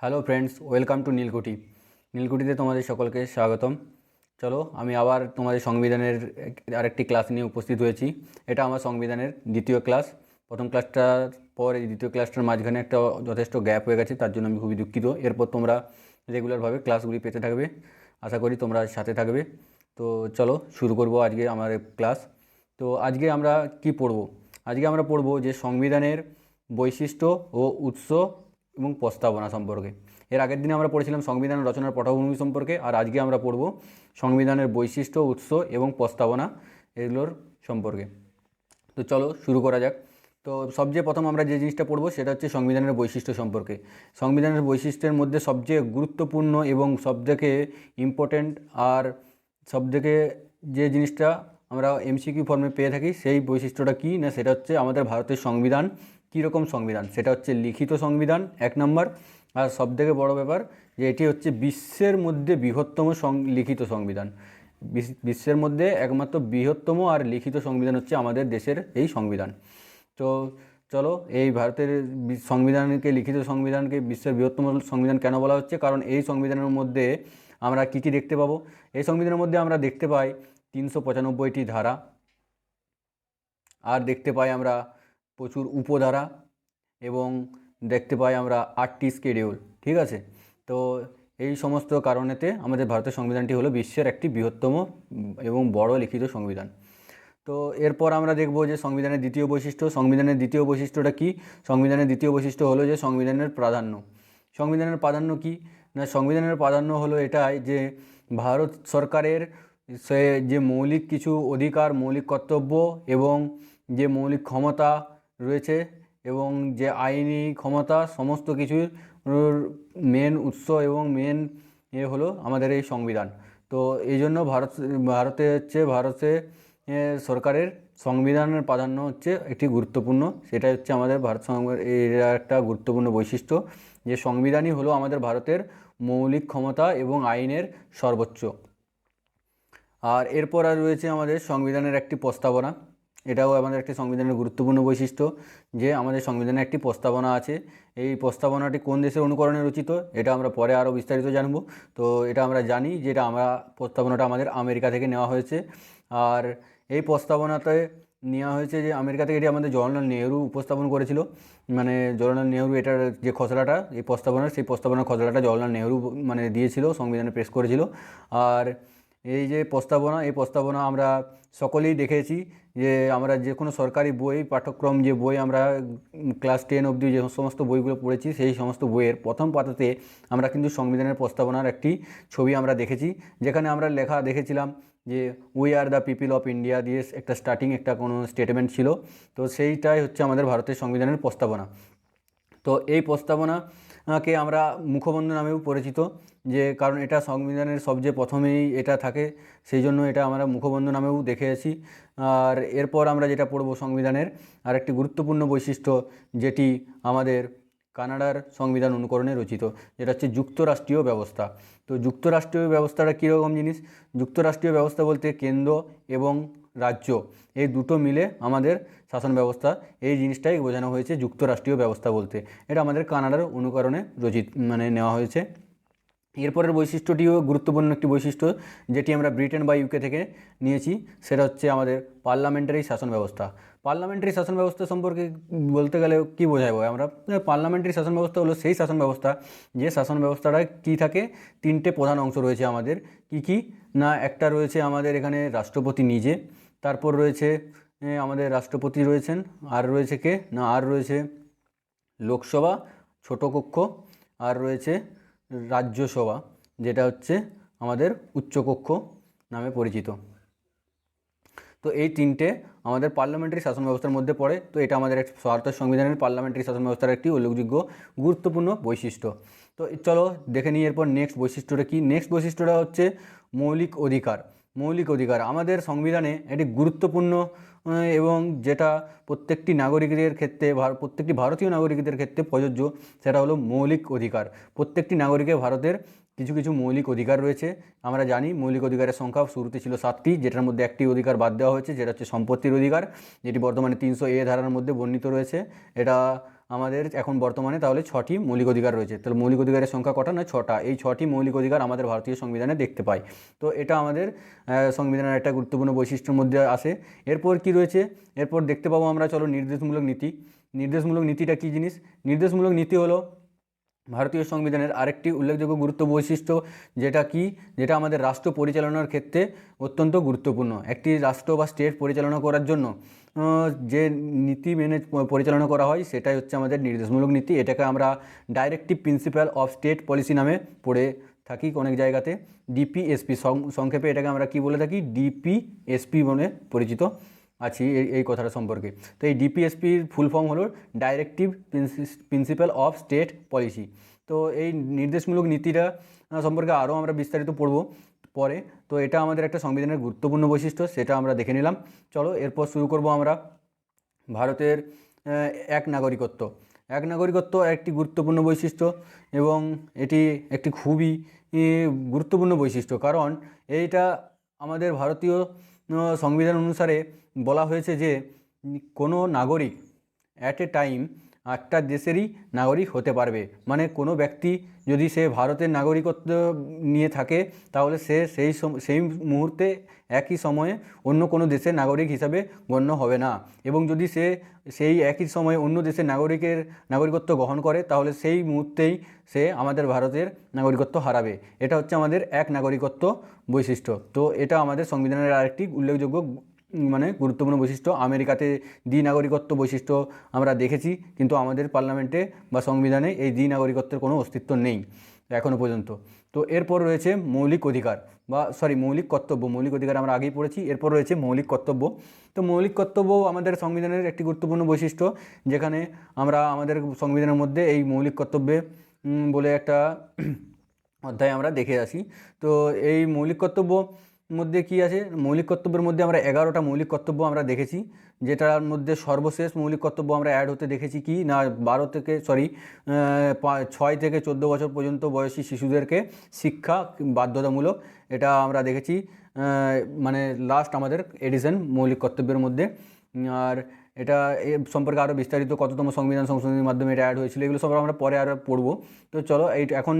Hello friends, welcome to নীলকুঠি। নীলকুঠিতে তোমাদের সকলকে স্বাগতম। চলো, আমি আবার তোমাদের সংবিধানের আরেকটি ক্লাস নিয়ে উপস্থিত হয়েছি। এটা আমার সংবিধানের দ্বিতীয় ক্লাস। প্রথম ক্লাসটার পর এই দ্বিতীয় ক্লাসটার মাঝখানে একটা যথেষ্ট গ্যাপ হয়ে গেছে, তার জন্য আমি খুবই দুঃখিত। এরপর তোমরা রেগুলারভাবে ক্লাসগুলি পেতে থাকবে, আশা করি তোমরা সাথে থাকবে। তো চলো শুরু করব আজকে আমার ক্লাস। তো আজকে আমরা কি পড়ব? আজকে আমরা পড়ব যে সংবিধানের বৈশিষ্ট্য ও উৎস এবং প্রস্তাবনা সম্পর্কে। এর আগের দিনে আমরা পড়েছিলাম সংবিধান রচনার পটভূমি সম্পর্কে, আর আজকে আমরা পড়ব সংবিধানের বৈশিষ্ট্য, উৎস এবং প্রস্তাবনা এগুলোর সম্পর্কে। তো চলো শুরু করা যাক। তো সবচেয়ে প্রথম আমরা যে জিনিসটা পড়বো সেটা হচ্ছে সংবিধানের বৈশিষ্ট্য সম্পর্কে। সংবিধানের বৈশিষ্ট্যের মধ্যে সবচেয়ে গুরুত্বপূর্ণ এবং সবথেকে ইম্পর্ট্যান্ট আর সবথেকে যে জিনিসটা আমরা এমসিকিউ ফর্মে পেয়ে থাকি, সেই বৈশিষ্ট্যটা কী না, সেটা হচ্ছে আমাদের ভারতের সংবিধান কীরকম সংবিধান। সেটা হচ্ছে লিখিত সংবিধান 1 নম্বর। আর সবথেকে বড় ব্যাপার যে এটি হচ্ছে বিশ্বের মধ্যে বৃহত্তম লিখিত সংবিধান। বিশ্বের মধ্যে একমাত্র বৃহত্তম আর লিখিত সংবিধান হচ্ছে আমাদের দেশের এই সংবিধান। তো চলো, এই ভারতের সংবিধানকে, লিখিত সংবিধানকে বিশ্বের বৃহত্তম সংবিধান কেন বলা হচ্ছে? কারণ এই সংবিধানের মধ্যে আমরা কী কী দেখতে পাবো? এই সংবিধানের মধ্যে আমরা দেখতে পাই 395টি ধারা, আর দেখতে পাই আমরা প্রচুর উপধারা, এবং দেখতে পাই আমরা 8টি শিডিউল। ঠিক আছে? তো এই সমস্ত কারণেতে আমাদের ভারতের সংবিধানটি হলো বিশ্বের একটি বৃহত্তম এবং বড় লিখিত সংবিধান। তো এরপর আমরা দেখব যে সংবিধানের দ্বিতীয় বৈশিষ্ট্য। সংবিধানের দ্বিতীয় বৈশিষ্ট্যটা কী? সংবিধানের দ্বিতীয় বৈশিষ্ট্য হলো যে সংবিধানের প্রাধান্য। সংবিধানের প্রাধান্য কী না, সংবিধানের প্রাধান্য হলো এটাই যে ভারত সরকারের সে যে মৌলিক কিছু অধিকার, মৌলিক কর্তব্য এবং যে মৌলিক ক্ষমতা রয়েছে এবং যে আইনি ক্ষমতা, সমস্ত কিছুর মেন উৎস এবং মেন হলো আমাদের এই সংবিধান। তো এই জন্য ভারতে সরকারের সংবিধানের প্রাধান্য হচ্ছে একটি গুরুত্বপূর্ণ, সেটাই হচ্ছে আমাদের এর একটা গুরুত্বপূর্ণ বৈশিষ্ট্য, যে সংবিধানই হলো আমাদের ভারতের মৌলিক ক্ষমতা এবং আইনের সর্বোচ্চ। আর এরপর আর রয়েছে আমাদের সংবিধানের একটি প্রস্তাবনা। এটাও আমাদের একটি সংবিধানের গুরুত্বপূর্ণ বৈশিষ্ট্য, যে আমাদের সংবিধানে একটি প্রস্তাবনা আছে। এই প্রস্তাবনাটি কোন দেশের অনুকরণে রচিত এটা আমরা পরে আরও বিস্তারিত জানব। তো এটা আমরা জানি যে প্রস্তাবনাটা আমাদের আমেরিকা থেকে নেওয়া হয়েছে। আর এই প্রস্তাবনাতে নেওয়া হয়েছে যে আমেরিকা থেকে, এটি আমাদের জওহরলাল নেহরু উপস্থাপন করেছিল। মানে জওহরলাল নেহরু এটার যে খসড়াটা, এই প্রস্তাবনার, সেই প্রস্তাবনার খসড়াটা জওহরলাল নেহরু দিয়েছিল, সংবিধানে পেশ করেছিল। আর এই যে প্রস্তাবনা, এই প্রস্তাবনা আমরা সকলেই দেখেছি, যে আমরা যে কোনো সরকারি বই, পাঠ্যক্রম যে বই আমরা ক্লাস 10 অবধি যে সমস্ত বইগুলো পড়েছি, সেই সমস্ত বইয়ের প্রথম পাতাতে আমরা কিন্তু সংবিধানের প্রস্তাবনার একটি ছবি আমরা দেখেছি, যেখানে আমরা লেখা দেখেছিলাম যে we are the people of India দিয়ে একটা স্টার্টিং একটা কোনো স্টেটমেন্ট ছিল। তো সেইটাই হচ্ছে আমাদের ভারতের সংবিধানের প্রস্তাবনা। তো এই প্রস্তাবনাকে আমরা মুখবন্ধ নামেও পরিচিত, যে কারণ এটা সংবিধানের সবচেয়ে প্রথমেই এটা থাকে, সেই জন্য এটা আমরা মুখবন্ধ নামেও দেখেছি। আর এরপর আমরা যেটা পড়ব সংবিধানের আরেকটি গুরুত্বপূর্ণ বৈশিষ্ট্য, যেটি আমাদের কানাডার সংবিধান অনুকরণে রচিত, যেটা হচ্ছে যুক্তরাষ্ট্রীয় ব্যবস্থা। তো যুক্তরাষ্ট্রীয় ব্যবস্থাটা কীরকম জিনিস? যুক্তরাষ্ট্রীয় ব্যবস্থা বলতে কেন্দ্র এবং রাজ্য এই দুটো মিলে আমাদের শাসন ব্যবস্থা, এই জিনিসটাই বোঝানো হয়েছে যুক্তরাষ্ট্রীয় ব্যবস্থা বলতে। এটা আমাদের কানাডার অনুকরণে নেওয়া হয়েছে। এরপরের বৈশিষ্ট্যটিও গুরুত্বপূর্ণ একটি বৈশিষ্ট্য, যেটি আমরা ব্রিটেন বা ইউকে থেকে নিয়েছি, সেটা হচ্ছে আমাদের পার্লামেন্টারি শাসন ব্যবস্থা। পার্লামেন্টারি শাসন ব্যবস্থা সম্পর্কে বলতে গেলে কী বোঝাবো আমরা? পার্লামেন্টারি শাসন ব্যবস্থা হলো সেই শাসন ব্যবস্থা, যে শাসন ব্যবস্থাটা কী থাকে, 3টে প্রধান অংশ রয়েছে আমাদের। কি না, একটা রয়েছে আমাদের এখানে রাষ্ট্রপতি নিজে, তারপর রয়েছে আমাদের রাষ্ট্রপতি রয়েছেন, আর রয়েছে কে না, আর রয়েছে লোকসভা ছোট কক্ষ, আর রয়েছে রাজ্যসভা, যেটা হচ্ছে আমাদের উচ্চকক্ষ নামে পরিচিত। তো এই 3টে আমাদের পার্লামেন্টারি শাসন ব্যবস্থার মধ্যে পড়ে। তো এটা আমাদের ভারতের সংবিধানের পার্লামেন্টারি শাসন ব্যবস্থার একটি উল্লেখযোগ্য গুরুত্বপূর্ণ বৈশিষ্ট্য। তো চলো দেখে নিই এরপর নেক্সট বৈশিষ্ট্যটা কী। নেক্সট বৈশিষ্ট্যটা হচ্ছে মৌলিক অধিকার। মৌলিক অধিকার আমাদের সংবিধানে একটি গুরুত্বপূর্ণ এবং যেটা প্রত্যেকটি নাগরিকদের ক্ষেত্রে, প্রত্যেকটি ভারতীয় নাগরিকদের ক্ষেত্রে প্রযোজ্য, সেটা হলো মৌলিক অধিকার। প্রত্যেকটি নাগরিকের ভারতের কিছু কিছু মৌলিক অধিকার রয়েছে। আমরা জানি মৌলিক অধিকারের সংখ্যা শুরুতে ছিল 7টি, যেটার মধ্যে একটি অধিকার বাদ দেওয়া হয়েছে, যেটা হচ্ছে সম্পত্তির অধিকার, যেটি বর্তমানে 300A ধারার মধ্যে বর্ণিত রয়েছে। এটা আমাদের এখন বর্তমানে তাহলে 6টি মৌলিক অধিকার রয়েছে। তাহলে মৌলিক অধিকারের সংখ্যা কটা? না 6টা। এই 6টি মৌলিক অধিকার আমাদের ভারতীয় সংবিধানে দেখতে পাই। তো এটা আমাদের সংবিধানের একটা গুরুত্বপূর্ণ বৈশিষ্ট্যের মধ্যে আসে। এরপর কি রয়েছে? এরপর দেখতে পাবো আমরা, চলো, নির্দেশমূলক নীতি। নির্দেশমূলক নীতিটা কী জিনিস? নির্দেশমূলক নীতি হলো ভারতীয় সংবিধানের আরেকটি উল্লেখযোগ্য গুরুত্ব বৈশিষ্ট্য, যেটা আমাদের রাষ্ট্র পরিচালনার ক্ষেত্রে অত্যন্ত গুরুত্বপূর্ণ। একটি রাষ্ট্র বা স্টেট পরিচালনা করার জন্য যে নীতি মেনে পরিচালনা করা হয় সেটাই হচ্ছে আমাদের নির্দেশমূলক নীতি। এটাকে আমরা directive principal of state policy নামে পড়ে থাকি অনেক জায়গাতে। ডিপিএসপি সংক্ষেপে এটাকে আমরা কি বলে থাকি? ডিপিএসপি বলে পরিচিত আছি এই কথাটা সম্পর্কে। তো এই ডিপিএসপির ফুল ফর্ম হলো directive principal of state policy. তো এই নির্দেশমূলক নীতিটা সম্পর্কে আরও আমরা বিস্তারিত পড়ব পরে। তো এটা আমাদের একটা সংবিধানের গুরুত্বপূর্ণ বৈশিষ্ট্য, সেটা আমরা দেখে নিলাম। চলো এরপর শুরু করব আমরা ভারতের এক নাগরিকত্ব। এক নাগরিকত্ব একটি গুরুত্বপূর্ণ বৈশিষ্ট্য এবং এটি একটি খুবই গুরুত্বপূর্ণ বৈশিষ্ট্য, কারণ এইটা আমাদের ভারতীয় সংবিধান অনুসারে বলা হয়েছে যে কোনো নাগরিক অ্যাট এ টাইম একটা দেশেরই নাগরিক হতে পারবে। মানে কোনো ব্যক্তি যদি সে ভারতের নাগরিকত্ব নিয়ে থাকে তাহলে সে সেই মুহূর্তে একই সময়ে অন্য কোনো দেশের নাগরিক হিসাবে গণ্য হবে না, এবং যদি সে সেই একই সময়ে অন্য দেশের নাগরিকত্ব গ্রহণ করে তাহলে সেই মুহূর্তেই সে আমাদের ভারতের নাগরিকত্ব হারাবে। এটা হচ্ছে আমাদের এক নাগরিকত্ব বৈশিষ্ট্য। তো এটা আমাদের সংবিধানের আরেকটি উল্লেখযোগ্য গুরুত্বপূর্ণ বৈশিষ্ট্য। আমেরিকাতে দ্বি-নাগরিকত্ব বৈশিষ্ট্য আমরা দেখেছি, কিন্তু আমাদের পার্লামেন্টে বা সংবিধানে এই দ্বি-নাগরিকত্বের কোনো অস্তিত্ব নেই এখনও পর্যন্ত। তো এরপর রয়েছে মৌলিক অধিকার মৌলিক কর্তব্য। মৌলিক অধিকার আমরা আগেই পড়েছি। এরপর রয়েছে মৌলিক কর্তব্য। তো মৌলিক কর্তব্য আমাদের সংবিধানের একটি গুরুত্বপূর্ণ বৈশিষ্ট্য, যেখানে আমরা আমাদের সংবিধানের মধ্যে এই মৌলিক কর্তব্যে বলে একটা অধ্যায় আমরা দেখে আসি। তো এই মৌলিক কর্তব্য মধ্যে কি আছে? মৌলিক কর্তব্যের মধ্যে আমরা 11টা মৌলিক কর্তব্য আমরা দেখেছি, যেটার মধ্যে সর্বশেষ মৌলিক কর্তব্য আমরা অ্যাড হতে দেখেছি কি না 6 থেকে 14 বছর পর্যন্ত বয়সী শিশুদেরকে শিক্ষা বাধ্যতামূলক, এটা আমরা দেখেছি লাস্ট আমাদের এডিশন মৌলিক কর্তব্যের মধ্যে। আর এটা সম্পর্কে আরও বিস্তারিত কততম সংবিধান সংশোধনীর মাধ্যমে এটা অ্যাড হয়েছিল, এগুলো সব আমরা পরে আরও পড়বো। তো চলো এখন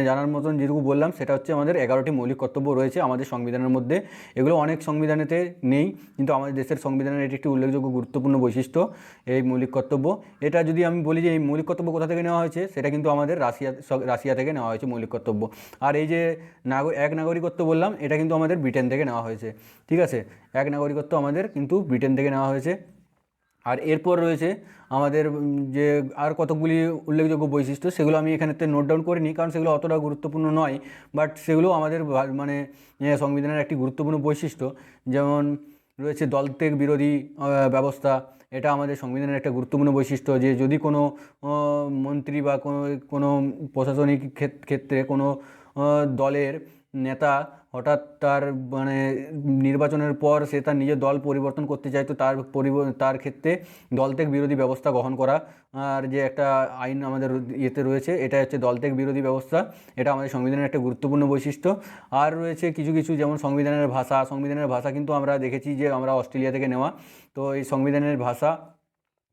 জানার মতন যেটুকু বললাম সেটা হচ্ছে আমাদের 11টি মৌলিক কর্তব্য রয়েছে আমাদের সংবিধানের মধ্যে। এগুলো অনেক সংবিধানেতে নেই, কিন্তু আমাদের দেশের সংবিধানের এটি একটি উল্লেখযোগ্য গুরুত্বপূর্ণ বৈশিষ্ট্য এই মৌলিক কর্তব্য। এটা যদি আমি বলি যে এই মৌলিক কর্তব্য কোথা থেকে নেওয়া হয়েছে, সেটা কিন্তু আমাদের রাশিয়া থেকে নেওয়া হয়েছে মৌলিক কর্তব্য। আর এই যে এক নাগরিকত্ব বললাম, এটা কিন্তু আমাদের ব্রিটেন থেকে নেওয়া হয়েছে। ঠিক আছে, এক নাগরিকত্ব আমাদের কিন্তু ব্রিটেন থেকে নেওয়া হয়েছে। আর এরপর রয়েছে আমাদের যে আর কতগুলি উল্লেখযোগ্য বৈশিষ্ট্য, সেগুলো আমি এখানেতে নোট ডাউন করিনি, কারণ সেগুলো অতটা গুরুত্বপূর্ণ নয়, বাট সেগুলো আমাদের সংবিধানের একটি গুরুত্বপূর্ণ বৈশিষ্ট্য। যেমন রয়েছে দলত্যাগ বিরোধী ব্যবস্থা, এটা আমাদের সংবিধানের একটা গুরুত্বপূর্ণ বৈশিষ্ট্য, যে যদি কোনো মন্ত্রী বা কোনো প্রশাসনিক ক্ষেত্রে কোনো দলের নেতা হঠাৎ তার নির্বাচনের পর সে তার নিজের দল পরিবর্তন করতে চায়, তো তার ক্ষেত্রে দলত্যাগ বিরোধী ব্যবস্থা গ্রহণ করা আর যে একটা আইন আমাদের ইয়েতে রয়েছে, এটা হচ্ছে দলত্যাগ বিরোধী ব্যবস্থা। এটা আমাদের সংবিধানের একটা গুরুত্বপূর্ণ বৈশিষ্ট্য। আর রয়েছে কিছু যেমন সংবিধানের ভাষা কিন্তু আমরা দেখেছি যে আমরা অস্ট্রেলিয়া থেকে নেওয়া, তো এই সংবিধানের ভাষা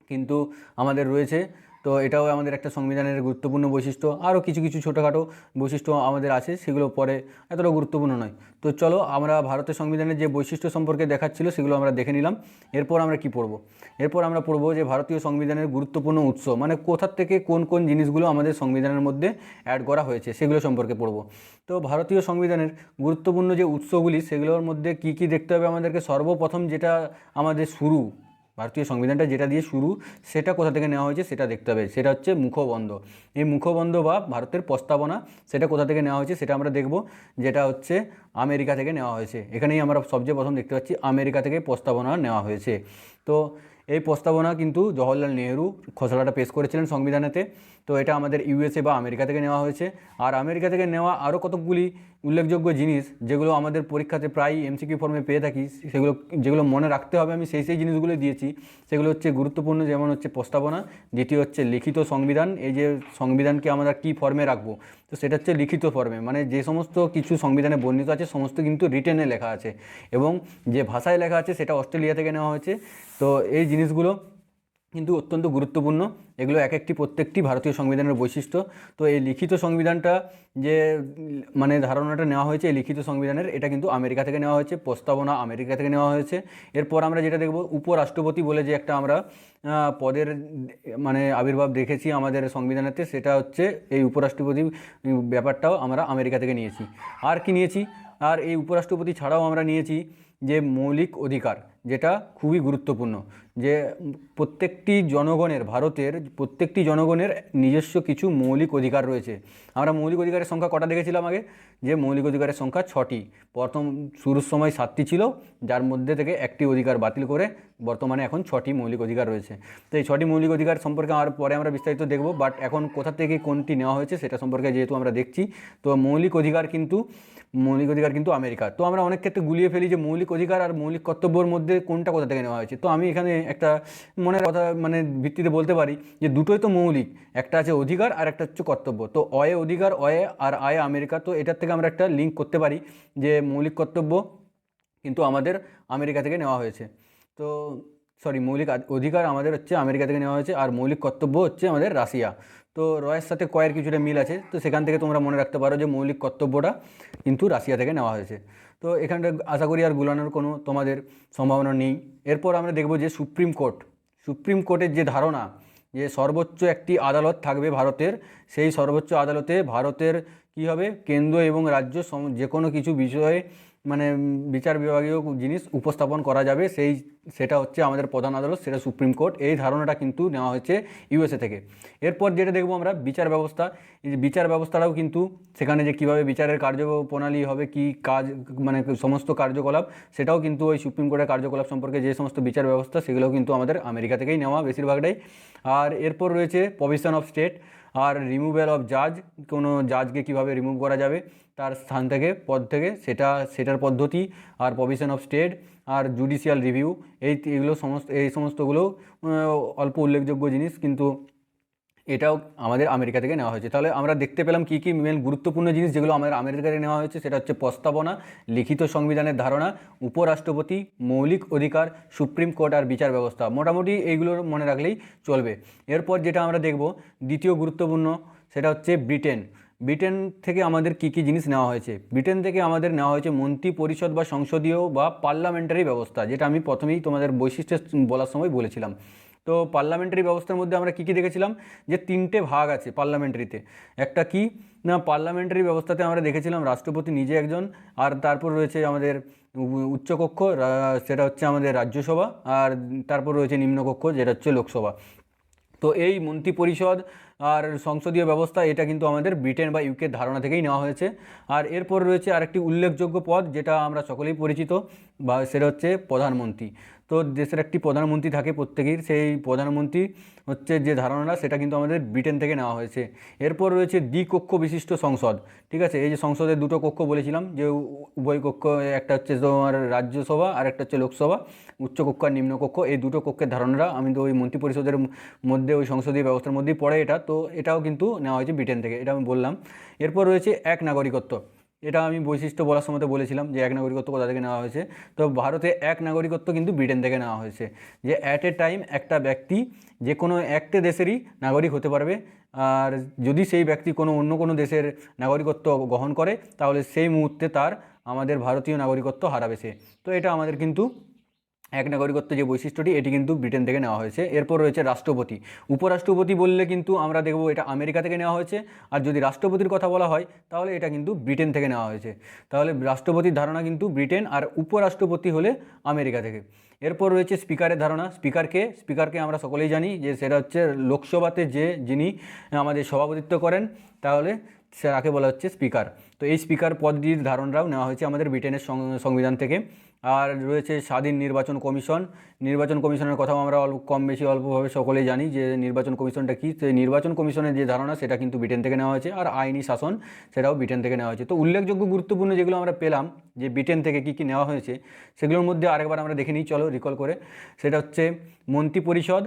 কিন্তু আমাদের রয়েছে। তো এটাও আমাদের একটা সংবিধানের গুরুত্বপূর্ণ বৈশিষ্ট্য। আরও কিছু ছোটোখাটো বৈশিষ্ট্য আমাদের আছে, সেগুলো পরে এতটা গুরুত্বপূর্ণ নয়। তো চলো আমরা ভারতের সংবিধানের যে বৈশিষ্ট্য সম্পর্কে দেখাচ্ছিল সেগুলো আমরা দেখে নিলাম। এরপর আমরা কি পড়ব? এরপর আমরা পড়ব যে ভারতীয় সংবিধানের গুরুত্বপূর্ণ উৎস, কোথা থেকে কোন জিনিসগুলো আমাদের সংবিধানের মধ্যে অ্যাড করা হয়েছে সেগুলো সম্পর্কে পড়ব। তো ভারতীয় সংবিধানের গুরুত্বপূর্ণ যে উৎসগুলি, সেগুলোর মধ্যে কি দেখতে হবে আমাদেরকে? সর্বপ্রথম যেটা আমাদের শুরু, ভারতীয় সংবিধানটা যেটা দিয়ে শুরু, সেটা কোথা থেকে নেওয়া হয়েছে সেটা দেখতে হবে। সেটা হচ্ছে মুখবন্ধ। এই মুখবন্ধ বা ভারতের প্রস্তাবনা, সেটা কোথা থেকে নেওয়া হয়েছে সেটা আমরা দেখব, যেটা হচ্ছে আমেরিকা থেকে নেওয়া হয়েছে। এখানেই আমরা সবচেয়ে প্রথম দেখতে পাচ্ছি আমেরিকা থেকে প্রস্তাবনা নেওয়া হয়েছে। তো এই প্রস্তাবনা কিন্তু জওহরলাল নেহরু খসড়াটা পেশ করেছিলেন সংবিধানেতে। তো এটা আমাদের ইউএসএ বা আমেরিকা থেকে নেওয়া হয়েছে। আর আমেরিকা থেকে নেওয়া আরও কতকগুলি উল্লেখযোগ্য জিনিস, যেগুলো আমাদের পরীক্ষাতে প্রায় এমসিকিউ ফর্মে পেয়ে থাকি, যেগুলো মনে রাখতে হবে, আমি সেই জিনিসগুলো দিয়েছি। সেগুলো হচ্ছে গুরুত্বপূর্ণ, যেমন হচ্ছে প্রস্তাবনা, দ্বিতীয় হচ্ছে লিখিত সংবিধান। এই যে সংবিধানকে আমরা কী ফর্মে রাখবো, তো সেটা হচ্ছে লিখিত ফর্মে, যে সমস্ত কিছু সংবিধানে বর্ণিত আছে সমস্ত কিন্তু রিটেনে লেখা আছে, এবং যে ভাষায় লেখা আছে সেটা অস্ট্রেলিয়া থেকে নেওয়া হয়েছে। তো এই জিনিসগুলো কিন্তু অত্যন্ত গুরুত্বপূর্ণ। এগুলো এক একটি প্রত্যেকটি ভারতীয় সংবিধানের বৈশিষ্ট্য। তো এই লিখিত সংবিধানটা যে মানে ধারণাটা নেওয়া হয়েছে এই লিখিত সংবিধানের, এটা কিন্তু আমেরিকা থেকে নেওয়া হয়েছে, প্রস্তাবনা আমেরিকা থেকে নেওয়া হয়েছে। এরপর আমরা যেটা দেখব, উপরাষ্ট্রপতি বলে যে একটা আমরা পদের মানে আবির্ভাব দেখেছি আমাদের সংবিধানেতে, সেটা হচ্ছে এই উপরাষ্ট্রপতি ব্যাপারটাও আমরা আমেরিকা থেকে নিয়েছি। আর কি নিয়েছি, আর এই উপরাষ্ট্রপতি ছাড়াও আমরা নিয়েছি যে মৌলিক অধিকার, যেটা খুবই গুরুত্বপূর্ণ, যে প্রত্যেকটি জনগণের, ভারতের প্রত্যেকটি জনগণের নিজস্ব কিছু মৌলিক অধিকার রয়েছে। আমরা মৌলিক অধিকারের সংখ্যা কটা দেখেছিলাম আগে, যে মৌলিক অধিকারের সংখ্যা 6টি। প্রথম শুরুর সময় 7টি ছিল, যার মধ্যে থেকে একটি অধিকার বাতিল করে বর্তমানে এখন 6টি মৌলিক অধিকার রয়েছে। তো এই 6টি মৌলিক অধিকার সম্পর্কে আর পরে আমরা বিস্তারিত দেখব, বাট এখন কোথা থেকে কোনটি নেওয়া হয়েছে সেটা সম্পর্কে যেহেতু আমরা দেখছি। তো মৌলিক অধিকার কিন্তু আমেরিকা। তো আমরা অনেক ক্ষেত্রে গুলিয়ে ফেলি যে মৌলিক অধিকার আর মৌলিক কর্তব্যের মধ্যে কোনটা কোথা থেকে নেওয়া হয়েছে। তো আমি এখানে একটা মনের কথা মানে ভিত্তিতে বলতে পারি যে দুটোই তো মৌলিক, একটা আছে অধিকার আর একটা হচ্ছে কর্তব্য। তো অয়ে অধিকার, অয়ে আর আয়ে আমেরিকা। তো এটার থেকে আমরা একটা লিঙ্ক করতে পারি যে মৌলিক কর্তব্য কিন্তু আমাদের আমেরিকা থেকে নেওয়া হয়েছে। তো মৌলিক অধিকার আমাদের হচ্ছে আমেরিকা থেকে নেওয়া হয়েছে, আর মৌলিক কর্তব্য হচ্ছে আমাদের রাশিয়া। তো রয়ের সাথে কয়ের কিছুটা মিল আছে, তো সেখান থেকে তোমরা মনে রাখতে পারো যে মৌলিক কর্তব্যটা কিন্তু রাশিয়া থেকে নেওয়া হয়েছে। তো এখানটা আশা করি আর গুলানোর কোনো তোমাদের সম্ভাবনা নেই। এরপর আমরা দেখব যে সুপ্রিম কোর্টের যে ধারণা, যে সর্বোচ্চ একটি আদালত থাকবে ভারতের, সেই সর্বোচ্চ আদালতে ভারতের কী হবে, কেন্দ্র এবং রাজ্য যে কোনো কিছু বিষয়ে মানে বিচার বিভাগীয় জিনিস উপস্থাপন করা যাবে, সেটা হচ্ছে আমাদের প্রধান আদালত, সেটা সুপ্রিম কোর্ট। এই ধারণাটা কিন্তু নেওয়া হয়েছে ইউএসএ থেকে। এরপর যেটা দেখবো আমরা বিচার ব্যবস্থা, এই যে বিচার ব্যবস্থাটাও কিন্তু সেখানে যে কীভাবে বিচারের কার্যপ্রণালী হবে, কি কাজ মানে সমস্ত কার্যকলাপ, সেটাও কিন্তু ওই সুপ্রিম কোর্টের কার্যকলাপ সম্পর্কে যে সমস্ত বিচার ব্যবস্থা, সেগুলোও কিন্তু আমাদের আমেরিকা থেকেই নেওয়া বেশিরভাগটাই। আর এরপর রয়েছে প্রভিশন অফ স্টেট আর রিমুভেল অফ জাজ, কোনো জাজকে কীভাবে রিমুভ করা যাবে তার স্থান থেকে, পদ থেকে, সেটার পদ্ধতি, আর প্রভিশন অফ স্টেট আর জুডিশিয়াল রিভিউ, এই সমস্তগুলো অল্প উল্লেখযোগ্য জিনিস, কিন্তু এটাও আমাদের আমেরিকা থেকে নেওয়া হয়েছে। তাহলে আমরা দেখতে পেলাম কী কী মেন গুরুত্বপূর্ণ জিনিস যেগুলো আমাদের আমেরিকা থেকে নেওয়া হয়েছে। সেটা হচ্ছে প্রস্তাবনা, লিখিত সংবিধানের ধারণা, উপরাষ্ট্রপতি, মৌলিক অধিকার, সুপ্রিম কোর্ট আর বিচার ব্যবস্থা। মোটামুটি এইগুলো মনে রাখলেই চলবে। এরপর যেটা আমরা দেখব দ্বিতীয় গুরুত্বপূর্ণ, সেটা হচ্ছে ব্রিটেন থেকে আমাদের কী কী জিনিস নেওয়া হয়েছে। ব্রিটেন থেকে আমাদের নেওয়া হয়েছে মন্ত্রী পরিষদ বা সংসদীয় বা পার্লামেন্টারি ব্যবস্থা, যেটা আমি প্রথমেই তোমাদের বৈশিষ্ট্য বলার সময় বলেছিলাম। তো পার্লামেন্টারি ব্যবস্থার মধ্যে আমরা কী কী দেখেছিলাম, যে 3টে ভাগ আছে পার্লামেন্টারিতে। একটা কি না, পার্লামেন্টারি ব্যবস্থাতে আমরা দেখেছিলাম রাষ্ট্রপতি নিজে একজন, আর তারপর রয়েছে আমাদের উচ্চকক্ষ, সেটা হচ্ছে আমাদের রাজ্যসভা, আর তারপর রয়েছে নিম্নকক্ষ, যেটা হচ্ছে লোকসভা। তো এই মন্ত্রী পরিষদ আর সংসদীয় ব্যবস্থা, এটা কিন্তু আমাদের ব্রিটেন বা ইউকের ধারণা থেকেই নেওয়া হয়েছে। আর এরপর রয়েছে আরেকটি উল্লেখযোগ্য পদ, যেটা আমরা সকলেই পরিচিত, বা সেটা হচ্ছে প্রধানমন্ত্রী। তো দেশের একটি প্রধানমন্ত্রী থাকে প্রত্যেকের, সেই প্রধানমন্ত্রী হচ্ছে যে ধারণা, সেটা কিন্তু আমাদের ব্রিটেন থেকে নেওয়া হয়েছে। এরপর রয়েছে দ্বিকক্ষ বিশিষ্ট সংসদ। ঠিক আছে, এই যে সংসদের দুটো কক্ষ বলেছিলাম, যে উভয় কক্ষ, একটা হচ্ছে তোমার রাজ্যসভা আর একটা হচ্ছে লোকসভা, উচ্চকক্ষ আর নিম্নকক্ষ, এই দুটো কক্ষের ধারণাটা আমি তো ওই মন্ত্রী পরিষদের মধ্যে, ওই সংসদীয় ব্যবস্থার মধ্যেই পড়ে এটা। তো এটাও কিন্তু নেওয়া হয়েছে ব্রিটেন থেকে, এটা আমি বললাম। এরপর রয়েছে এক নাগরিকত্ব, এটা আমি বৈশিষ্ট্য বলার সময় বলেছিলাম যে এক নাগরিকত্ব কোথা থেকে নেওয়া হয়েছে। তো ভারতে এক নাগরিকত্ব কিন্তু ব্রিটেন থেকে নেওয়া হয়েছে, যে অ্যাট এ টাইম একটা ব্যক্তি যে কোনো একটা দেশেরই নাগরিক হতে পারবে, আর যদি সেই ব্যক্তি অন্য কোনো দেশের নাগরিকত্ব গ্রহণ করে, তাহলে সেই মুহূর্তে তার আমাদের ভারতীয় নাগরিকত্ব হারাবে সে। তো এটা আমাদের কিন্তু এক নাগরিকত্ব যে বৈশিষ্ট্যটি, এটি কিন্তু ব্রিটেন থেকে নেওয়া হয়েছে। এরপর রয়েছে রাষ্ট্রপতি। উপরাষ্ট্রপতি বললে কিন্তু আমরা দেখব এটা আমেরিকা থেকে নেওয়া হয়েছে, আর যদি রাষ্ট্রপতির কথা বলা হয় তাহলে এটা কিন্তু ব্রিটেন থেকে নেওয়া হয়েছে। তাহলে রাষ্ট্রপতির ধারণা কিন্তু ব্রিটেন, আর উপরাষ্ট্রপতি হলে আমেরিকা থেকে। এরপর রয়েছে স্পিকারের ধারণা। স্পিকারকে আমরা সকলেই জানি যে সেটা হচ্ছে লোকসভাতে যিনি আমাদের সভাপতিত্ব করেন, তাহলে তাকে বলা হচ্ছে স্পিকার। তো এই স্পিকার পদটির ধারণাও নেওয়া হয়েছে আমাদের ব্রিটেনের সংবিধান থেকে। আর রয়েছে স্বাধীন নির্বাচন কমিশনের কথাও আমরা অল্পভাবে সকলেই জানি যে নির্বাচন কমিশনটা কী। তো নির্বাচন কমিশনের যে ধারণা, সেটা কিন্তু ব্রিটেন থেকে নেওয়া হয়েছে। আর আইনি শাসন, সেটাও ব্রিটেন থেকে নেওয়া হয়েছে। তো উল্লেখযোগ্য গুরুত্বপূর্ণ যেগুলো আমরা পেলাম যে ব্রিটেন থেকে কী কী নেওয়া হয়েছে, সেগুলোর মধ্যে আরেকবার আমরা দেখে নিই, চলো রিকল করে। সেটা হচ্ছে মন্ত্রী পরিষদ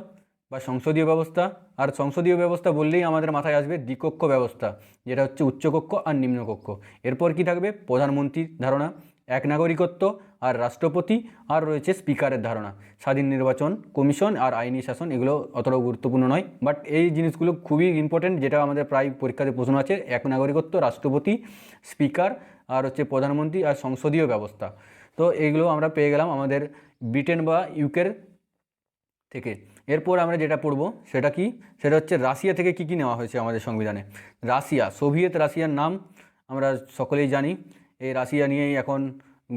বা সংসদীয় ব্যবস্থা। আর সংসদীয় ব্যবস্থা বললেই আমাদের মাথায় আসবে দ্বিকক্ষ ব্যবস্থা, যেটা হচ্ছে উচ্চকক্ষ আর নিম্নকক্ষ। এরপর কি থাকবে, প্রধানমন্ত্রীর ধারণা। এক নাগরিকত্ব, আর রাষ্ট্রপতি, আর রয়েছে স্পিকারের ধারণা। স্বাধীন নির্বাচন কমিশন আর আইনি শাসন, এগুলো অতটাও গুরুত্বপূর্ণ নয়, বাট এই জিনিসগুলো খুবই ইম্পর্টেন্ট, যেটা আমাদের প্রায় পরীক্ষাতে প্রশ্ন আছে। এক নাগরিকত্ব, রাষ্ট্রপতি, স্পিকার, আর হচ্ছে প্রধানমন্ত্রী, আর সংসদীয় ব্যবস্থা। তো এইগুলো আমরা পেয়ে গেলাম আমাদের ব্রিটেন বা ইউকের থেকে। এরপর আমরা যেটা পড়ব সেটা কি, সেটা হচ্ছে রাশিয়া থেকে কি কি নেওয়া হয়েছে আমাদের সংবিধানে। রাশিয়া, সোভিয়েত রাশিয়ার নাম আমরা সকলেই জানি। এই রাশিয়া নিয়েই এখন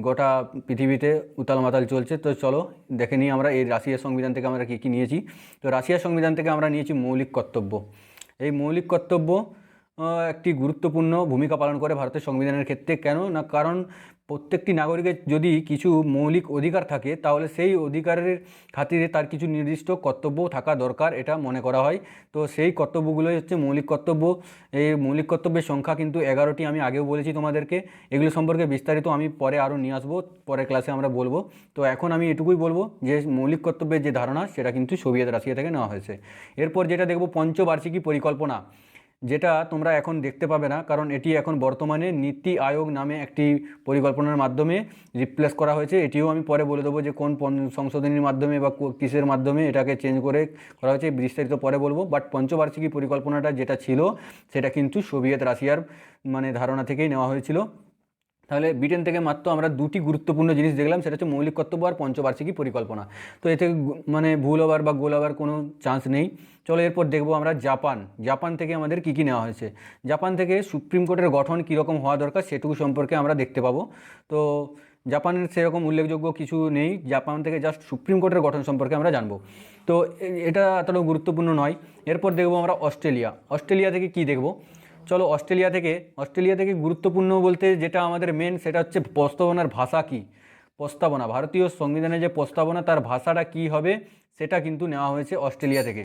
গোটা পৃথিবীতে উতাল মাতাল চলছে। তো চলো দেখে নিই আমরা এই রাশিয়ার সংবিধান থেকে আমরা কী কী নিয়েছি। তো রাশিয়ার সংবিধান থেকে আমরা নিয়েছি মৌলিক কর্তব্য। এই মৌলিক কর্তব্য একটি গুরুত্বপূর্ণ ভূমিকা পালন করে ভারতের সংবিধানের ক্ষেত্রে। কেন না, কারণ প্রত্যেকটি নাগরিকের যদি কিছু মৌলিক অধিকার থাকে, তাহলে সেই অধিকারের খাতিরে তার কিছু নির্দিষ্ট কর্তব্য থাকা দরকার, এটা মনে করা হয়। তো সেই কর্তব্যগুলোই হচ্ছে মৌলিক কর্তব্য। এই মৌলিক কর্তব্যের সংখ্যা কিন্তু 11টি, আমি আগেও বলেছি তোমাদেরকে। এগুলো সম্পর্কে বিস্তারিত আমি পরে আরও নিয়ে আসবো, পরের ক্লাসে আমরা বলবো। তো এখন আমি এটুকুই বলবো যে মৌলিক কর্তব্যের যে ধারণা সেটা কিন্তু সোভিয়েত রাশিয়া থেকে নেওয়া হয়েছে। এরপর যেটা দেখব পঞ্চবার্ষিকী পরিকল্পনা, যেটা তোমরা এখন দেখতে পাবে না, কারণ এটি এখন বর্তমানে নীতি আয়োগ নামে একটি পরিকল্পনার মাধ্যমে রিপ্লেস করা হয়েছে। এটিও আমি পরে বলে দেবো যে কোন সংশোধনীর মাধ্যমে বা কিসের মাধ্যমে এটাকে চেঞ্জ করে করা হয়েছে, বিস্তারিত পরে বলবো। বাট পঞ্চবার্ষিকী পরিকল্পনাটা যেটা ছিল সেটা কিন্তু সোভিয়েত রাশিয়ার ধারণা থেকেই নেওয়া হয়েছিল। তাহলে ব্রিটেন থেকে মাত্র আমরা দুটি গুরুত্বপূর্ণ জিনিস দেখলাম, সেটা হচ্ছে মৌলিক কর্তব্য আর পঞ্চবার্ষিকী পরিকল্পনা। তো এতে ভুল হবার বা গোল হবার কোনো চান্স নেই। চলো এরপর দেখবো আমরা জাপান থেকে আমাদের কী কী নেওয়া হয়েছে। জাপান থেকে সুপ্রিম কোর্টের গঠন কীরকম হওয়া দরকার সেটুকু সম্পর্কে আমরা দেখতে পাবো। তো জাপানের সেরকম উল্লেখযোগ্য কিছু নেই, জাপান থেকে জাস্ট সুপ্রিম কোর্টের গঠন সম্পর্কে আমরা জানবো। তো এটা এতটাও গুরুত্বপূর্ণ নয়। এরপর দেখবো আমরা অস্ট্রেলিয়া থেকে কী দেখবো। চলো অস্ট্রেলিয়া থেকে গুরুত্বপূর্ণ বলতে যেটা আমাদের মেন, সেটা হচ্ছে প্রস্তাবনার ভাষা কী। প্রস্তাবনা, ভারতীয় সংবিধানে যে প্রস্তাবনা, তার ভাষাটা কী হবে সেটা কিন্তু নেওয়া হয়েছে অস্ট্রেলিয়া থেকে।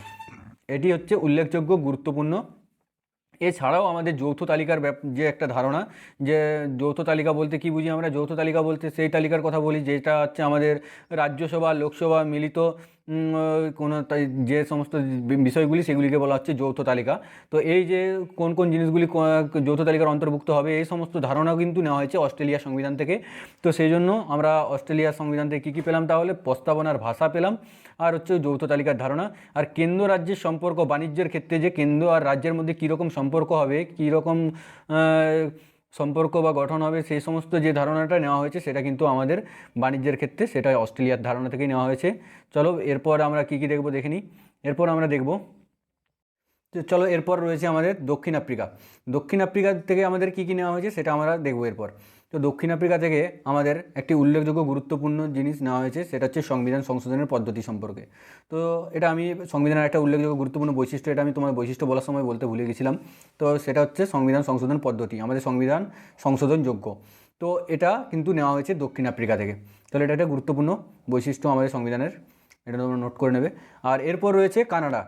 এটি হচ্ছে উল্লেখযোগ্য গুরুত্বপূর্ণ। এছাড়াও আমাদের যৌথ তালিকার যে একটা ধারণা, যে যৌথ তালিকা বলতে কি বুঝি আমরা, যৌথ তালিকা বলতে সেই তালিকার কথা বলি যেটা হচ্ছে আমাদের রাজ্যসভা লোকসভা মিলিত কোনো যে সমস্ত বিষয়গুলি সেগুলিকে বলা হচ্ছে যৌথ তালিকা। তো এই যে কোন কোন জিনিসগুলি যৌথ তালিকার অন্তর্ভুক্ত হবে, এই সমস্ত ধারণাও কিন্তু নেওয়া হয়েছে অস্ট্রেলিয়া সংবিধান থেকে। তো সেই জন্য আমরা অস্ট্রেলিয়ার সংবিধান থেকে কী কী পেলাম, তাহলে প্রস্তাবনার ভাষা পেলাম, আর হচ্ছে যৌথ তালিকার ধারণা। আর কেন্দ্র রাজ্যের সম্পর্ক, বাণিজ্যের ক্ষেত্রে যে কেন্দ্র আর রাজ্যের মধ্যে কীরকম সম্পর্ক হবে, কীরকম সম্পর্ক বা গঠন হবে, সেই সমস্ত যে ধারণাটা নেওয়া হয়েছে সেটা কিন্তু আমাদের বাণিজ্যের ক্ষেত্রে সেটা অস্ট্রেলিয়ার ধারণা থেকেই নেওয়া হয়েছে। চলো এরপর আমরা কী কী দেখবো দেখে নিই। এরপর আমরা দেখব, চলো এরপর রয়েছে আমাদের দক্ষিণ আফ্রিকা থেকে আমাদের কী কী নেওয়া হয়েছে সেটা আমরা দেখবো এরপর। তো দক্ষিণ আফ্রিকা থেকে আমাদের একটি উল্লেখযোগ্য গুরুত্বপূর্ণ জিনিস নেওয়া হয়েছে, সেটা হচ্ছে সংবিধান সংশোধনের পদ্ধতি সম্পর্কে। তো এটা আমি সংবিধানের একটা উল্লেখযোগ্য গুরুত্বপূর্ণ বৈশিষ্ট্য, এটা আমি তোমার বৈশিষ্ট্য বলার সময় বলতে ভুলে গেছিলাম। তো সেটা হচ্ছে সংবিধান সংশোধন পদ্ধতি, আমাদের সংবিধান সংশোধনযোগ্য। তো এটা কিন্তু নেওয়া হয়েছে দক্ষিণ আফ্রিকা থেকে। তাহলে এটা একটা গুরুত্বপূর্ণ বৈশিষ্ট্য আমাদের সংবিধানের, এটা তোমরা নোট করে নেবে। আর এরপর রয়েছে কানাডা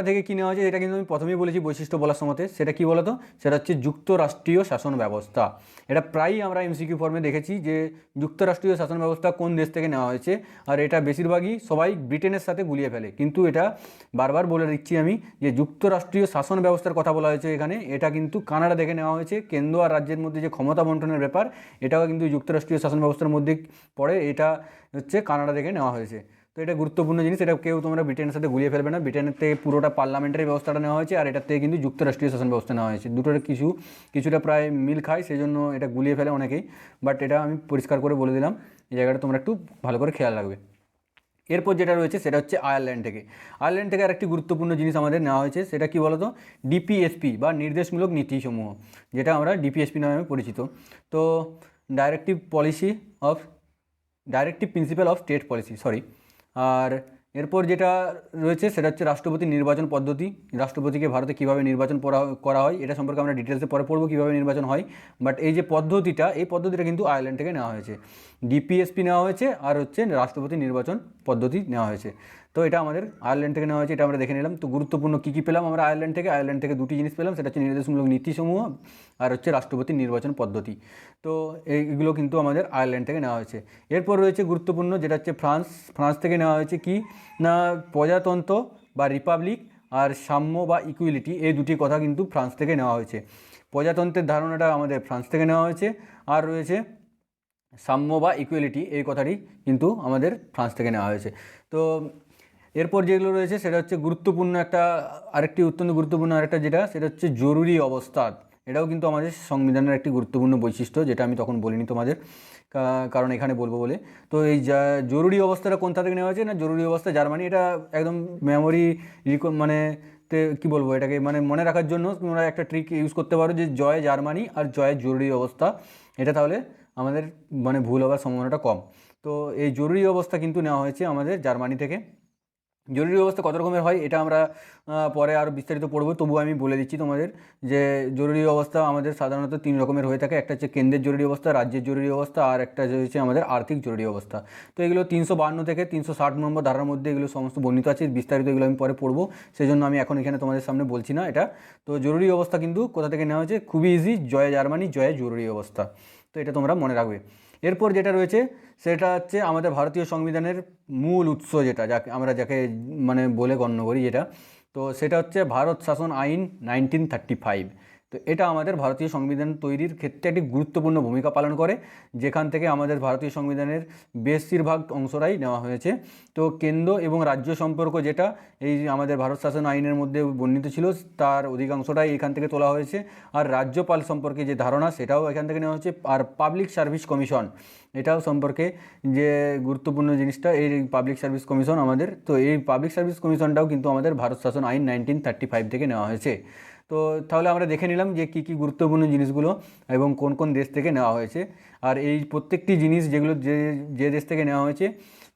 থেকে কী নেওয়া হয়েছে, এটা কিন্তু আমি প্রথমেই বলেছি বৈশিষ্ট্য বলার সময়তে। সেটা কী বলতো, সেটা হচ্ছে যুক্তরাষ্ট্রীয় শাসন ব্যবস্থা। এটা প্রায়ই আমরা এমসিকিউ ফর্মে দেখেছি যে যুক্তরাষ্ট্রীয় শাসন ব্যবস্থা কোন দেশ থেকে নেওয়া হয়েছে, আর এটা বেশিরভাগই সবাই ব্রিটেনের সাথে গুলিয়ে ফেলে। কিন্তু এটা বারবার বলে দিচ্ছি আমি যে যুক্তরাষ্ট্রীয় শাসন ব্যবস্থার কথা বলা হয়েছে এখানে, এটা কিন্তু কানাডা থেকে নেওয়া হয়েছে। কেন্দ্র আর রাজ্যের মধ্যে যে ক্ষমতা বন্টনের ব্যাপার, এটাও কিন্তু যুক্তরাষ্ট্রীয় শাসন ব্যবস্থার মধ্যে পড়ে। এটা হচ্ছে কানাডা থেকে নেওয়া হয়েছে। তো এটা গুরুত্বপূর্ণ জিনিস, এটা কেউ তোমরা ব্রিটেনের সাথে গুলিয়ে ফেলবে না। ব্রিটেনের থেকে পুরোটা পার্লামেন্টারি ব্যবস্থাটা নেওয়া হয়েছে, আর এটার থেকে কিন্তু যুক্তরাষ্ট্রীয় শাসন ব্যবস্থা নেওয়া হয়েছে। দুটোর কিছুটা প্রায় মিল খায়, সেই জন্য এটা গুলিয়ে ফেলে অনেকেই। বাট এটা আমি পরিষ্কার করে বলে দিলাম, এই জায়গাটা তোমরা একটু ভালো করে খেয়াল রাখবে। এরপর যেটা রয়েছে সেটা হচ্ছে আয়ারল্যান্ড থেকে আরেকটি গুরুত্বপূর্ণ জিনিস আমাদের নেওয়া হয়েছে, সেটা কি বলতো, ডিপিএসপি বা নির্দেশমূলক নীতিসমূহ, যেটা আমরা ডিপিএসপি নামে পরিচিত। তো directive principal of state policy, আর এরপর যেটা রয়েছে সেটা হচ্ছে রাষ্ট্রপতি নির্বাচন পদ্ধতি। রাষ্ট্রপতিকে ভারতে কীভাবে নির্বাচন করা হয় এটা সম্পর্কে আমরা ডিটেলসে পরে পড়বো, কীভাবে নির্বাচন হয়। বাট এই যে এই পদ্ধতিটা কিন্তু আয়ারল্যান্ড থেকে নেওয়া হয়েছে। ডিপিএসপি নেওয়া হয়েছে, আর হচ্ছে রাষ্ট্রপতি নির্বাচন পদ্ধতি নেওয়া হয়েছে। তো এটা আমাদের আয়ারল্যান্ড থেকে নেওয়া হয়েছে, এটা আমরা দেখে নিলাম। তো গুরুত্বপূর্ণ কী কী পেলাম আমরা আয়ারল্যান্ড থেকে দুটি জিনিস পেলাম, সেটা হচ্ছে নির্দেশমূলক নীতিসমূহ আর হচ্ছে রাষ্ট্রপতি নির্বাচন পদ্ধতি। তো এইগুলো কিন্তু আমাদের আয়ারল্যান্ড থেকে নেওয়া হয়েছে। এরপর রয়েছে গুরুত্বপূর্ণ, যেটা হচ্ছে ফ্রান্স থেকে নেওয়া হয়েছে কি না, প্রজাতন্ত্র বা রিপাবলিক আর সাম্য বা ইকুইলিটি, এই দুটি কথা কিন্তু ফ্রান্স থেকে নেওয়া হয়েছে। প্রজাতন্ত্রের ধারণাটা আমাদের ফ্রান্স থেকে নেওয়া হয়েছে। আর রয়েছে সাম্য বা ইকুয়ালিটি, এই কথাটি কিন্তু আমাদের ফ্রান্স থেকে নেওয়া হয়েছে। তো এরপর যেগুলো রয়েছে সেটা হচ্ছে গুরুত্বপূর্ণ একটা, আরেকটি অত্যন্ত গুরুত্বপূর্ণ আরেকটা যেটা, সেটা হচ্ছে জরুরি অবস্থা। এটাও কিন্তু আমাদের সংবিধানের একটি গুরুত্বপূর্ণ বৈশিষ্ট্য, যেটা আমি তখন বলিনি তোমাদের, কারণ এখানে বলবো বলে। তো এই জরুরি অবস্থাটা কোনটা থেকে নেওয়া হয়েছে না, জরুরি অবস্থা জার্মানি। এটা একদম মেমোরি মানে কী বলবো, এটাকে মানে মনে রাখার জন্য তোমরা একটা ট্রিক ইউজ করতে পারো, যে জয় জার্মানি আর জয় জরুরি অবস্থা। এটা তাহলে আমাদের মানে ভুল হওয়ার সম্ভাবনাটা কম। তো এই জরুরি অবস্থা কিন্তু নেওয়া হয়েছে আমাদের জার্মানি থেকে। জরুরি অবস্থা কত রকমের হয় এটা আমরা পরে আরও বিস্তারিত পড়বো, তবুও আমি বলে দিচ্ছি তোমাদের যে জরুরি অবস্থা আমাদের সাধারণত 3 রকমের হয়ে থাকে। একটা হচ্ছে কেন্দ্রের জরুরি অবস্থা, রাজ্যের জরুরি অবস্থা, আর একটা হচ্ছে আমাদের আর্থিক জরুরি অবস্থা। তো এগুলো 352 থেকে 360 নম্বর ধারার মধ্যে এগুলো সমস্ত বর্ণিত আছে। বিস্তারিত এগুলো আমি পরে পড়বো, সেই জন্য আমি এখন এখানে তোমাদের সামনে বলছি না এটা। তো জরুরি অবস্থা কিন্তু কোথা থেকে নেওয়া হয়েছে, খুবই ইজি, জয় জার্মানি, জয় জরুরি অবস্থা। তো এটা তোমরা মনে রাখবে। এরপর যেটা রয়েছে সেটা হচ্ছে আমাদের ভারতীয় সংবিধানের মূল উৎস, যেটা যাকে মানে বলে গণ্য করি যেটা, তো সেটা হচ্ছে ভারত শাসন আইন 1935। তো এটা আমাদের ভারতীয় সংবিধান তৈরির ক্ষেত্রে একটি গুরুত্বপূর্ণ ভূমিকা পালন করে, যেখান থেকে আমাদের ভারতীয় সংবিধানের বেশিরভাগ অংশটাই নেওয়া হয়েছে। তো কেন্দ্র এবং রাজ্য সম্পর্ক যেটা এই আমাদের ভারত শাসন আইনের মধ্যে বর্ণিত ছিল, তার অধিকাংশটাই এখান থেকে তোলা হয়েছে। আর রাজ্যপাল সম্পর্কে যে ধারণা সেটাও এখান থেকে নেওয়া হয়েছে। আর পাবলিক সার্ভিস কমিশন, এটাও সম্পর্কে যে গুরুত্বপূর্ণ জিনিসটা, এই পাবলিক সার্ভিস কমিশন আমাদের, তো এই পাবলিক সার্ভিস কমিশনটাও কিন্তু আমাদের ভারত শাসন আইন 1935 থেকে নেওয়া হয়েছে। তো তাহলে আমরা দেখে নিলাম যে কী কী গুরুত্বপূর্ণ জিনিসগুলো এবং কোন কোন দেশ থেকে নেওয়া হয়েছে। আর এই প্রত্যেকটি জিনিস যেগুলো যে যে দেশ থেকে নেওয়া হয়েছে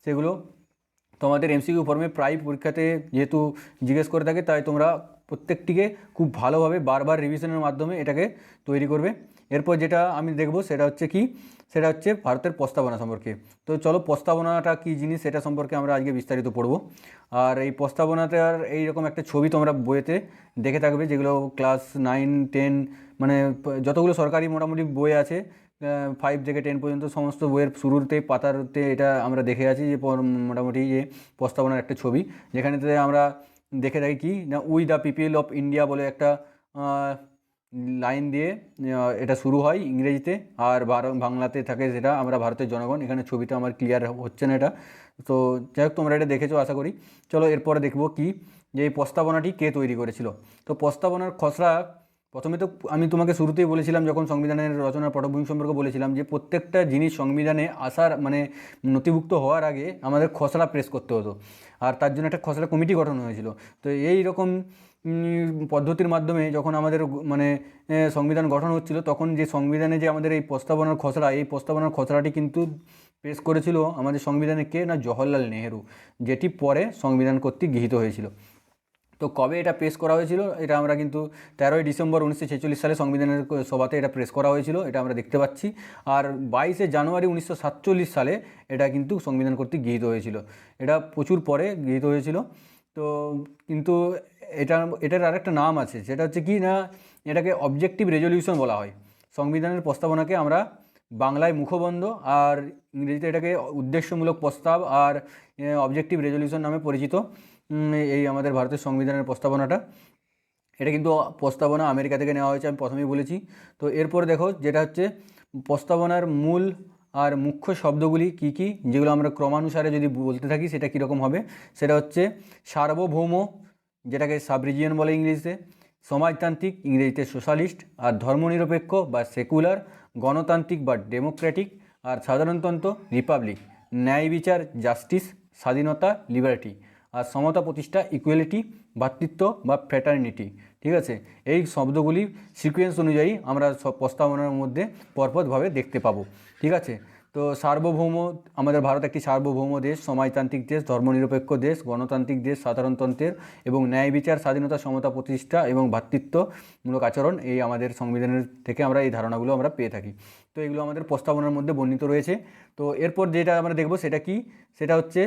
সেগুলো তোমাদের এমসিকিউ ফর্মে প্রায় পরীক্ষাতে যেহেতু জিজ্ঞেস করে থাকে, তাই তোমরা প্রত্যেকটিকে খুব ভালোভাবে বারবার রিভিশনের মাধ্যমে এটাকে তৈরি করবে। এরপর যেটা আমি দেখব সেটা হচ্ছে কি, সেটা হচ্ছে ভারতের প্রস্তাবনা সম্পর্কে। তো চলো, প্রস্তাবনাটা কী জিনিস সেটা সম্পর্কে আমরা আজকে বিস্তারিত পড়ব। আর এই প্রস্তাবনাটার এইরকম একটা ছবি তোমরা বইয়েতে দেখে থাকবে, যেগুলো ক্লাস 9, 10 মানে যতগুলো সরকারি মোটামুটি বই আছে 5 থেকে 10 পর্যন্ত সমস্ত বইয়ের শুরুতে পাতাতে এটা আমরা দেখে আছি, যে মোটামুটি যে প্রস্তাবনার একটা ছবি, যেখানেতে আমরা দেখে থাকি কি না, we the people of India বলে একটা লাইন দিয়ে এটা শুরু হয় ইংরেজিতে, আর বাংলাতে থাকে সেটা আমরা ভারতের জনগণ। এখানে ছবিটা আমার ক্লিয়ার হচ্ছে না এটা, তো যাই হোক তোমরা এটা দেখেছো আশা করি। চলো এরপরে দেখবো কি, যে এই প্রস্তাবনাটি কে তৈরি করেছিল। তো প্রস্তাবনার খসড়া, প্রথমে তো আমি তোমাকে শুরুতেই বলেছিলাম যখন সংবিধানের রচনার পটভূমি সম্পর্কে বলেছিলাম, যে প্রত্যেকটা জিনিস সংবিধানে আসার মানে নথিভুক্ত হওয়ার আগে আমাদের খসড়া প্রেস করতে হতো, আর তার জন্য একটা খসড়া কমিটি গঠন হয়েছিল। তো এই রকম পদ্ধতির মাধ্যমে যখন আমাদের মানে সংবিধান গঠন হচ্ছিল, তখন যে সংবিধানে যে আমাদের এই প্রস্তাবনার খসড়া, এই প্রস্তাবনার খসড়াটি কিন্তু পেশ করেছিল আমাদের সংবিধানে কে না, জওহরলাল নেহেরু, যেটি পরে সংবিধান কর্তৃক গৃহীত হয়েছিল। তো কবে এটা পেশ করা হয়েছিল, এটা আমরা কিন্তু 13ই ডিসেম্বর 1946 সালে সংবিধানের সভাতে এটা প্রেস করা হয়েছিল, এটা আমরা দেখতে পাচ্ছি। আর 22শে জানুয়ারি 1947 সালে এটা কিন্তু সংবিধান কর্তৃক গৃহীত হয়েছিল। এটা প্রচুর পরে গৃহীত হয়েছিল। তো কিন্তু এটার আরেকটা নাম আছে, সেটা হচ্ছে কি না, এটাকে অবজেক্টিভ রেজলিউশন বলা হয়। সংবিধানের প্রস্তাবনাকে আমরা বাংলায় মুখবন্ধ আর ইংরেজিতে এটাকে উদ্দেশ্যমূলক প্রস্তাব আর অবজেক্টিভ রেজলিউশন নামে পরিচিত। এই আমাদের ভারতের সংবিধানের প্রস্তাবনাটা, এটা কিন্তু প্রস্তাবনা আমেরিকা থেকে নেওয়া হয়েছে, আমি প্রথমেই বলেছি। তো এরপর দেখো যেটা হচ্ছে প্রস্তাবনার মূল আর মুখ্য শব্দগুলি কি কি, যেগুলো আমরা ক্রমানুসারে যদি বলতে থাকি সেটা কীরকম হবে, সেটা হচ্ছে সার্বভৌম, যেটাকে সাবরিজিয়ান বলে ইংরেজিতে, সমাজতান্ত্রিক ইংরেজিতে সোশ্যালিস্ট, আর ধর্মনিরপেক্ষ বা সেকুলার, গণতান্ত্রিক বা ডেমোক্রেটিক, আর সাধারণতন্ত্র রিপাবলিক, ন্যায় বিচার জাস্টিস, স্বাধীনতা লিবার্টি, আর সমতা প্রতিষ্ঠা ইকুয়ালিটি, ভ্রাতৃত্ব বা ফ্র্যাটার্নিটি। ঠিক আছে, এই শব্দগুলি সিকোয়েন্স অনুযায়ী আমরা সব প্রস্তাবনার মধ্যে পরপরভাবে দেখতে পাবো। ঠিক আছে, তো সার্বভৌম, আমাদের ভারত একটি সার্বভৌম দেশ, সমাজতান্ত্রিক দেশ, ধর্মনিরপেক্ষ দেশ, গণতান্ত্রিক দেশ, সাধারণতন্ত্রের এবং ন্যায় বিচার, স্বাধীনতা, সমতা প্রতিষ্ঠা এবং ভ্রাতৃত্বমূলক আচরণ, এই আমাদের সংবিধানের থেকে আমরা এই ধারণাগুলো আমরা পেয়ে থাকি। তো এগুলো আমাদের প্রস্তাবনার মধ্যে বর্ণিত রয়েছে। তো এরপর যেটা আমরা দেখব সেটা কি, সেটা হচ্ছে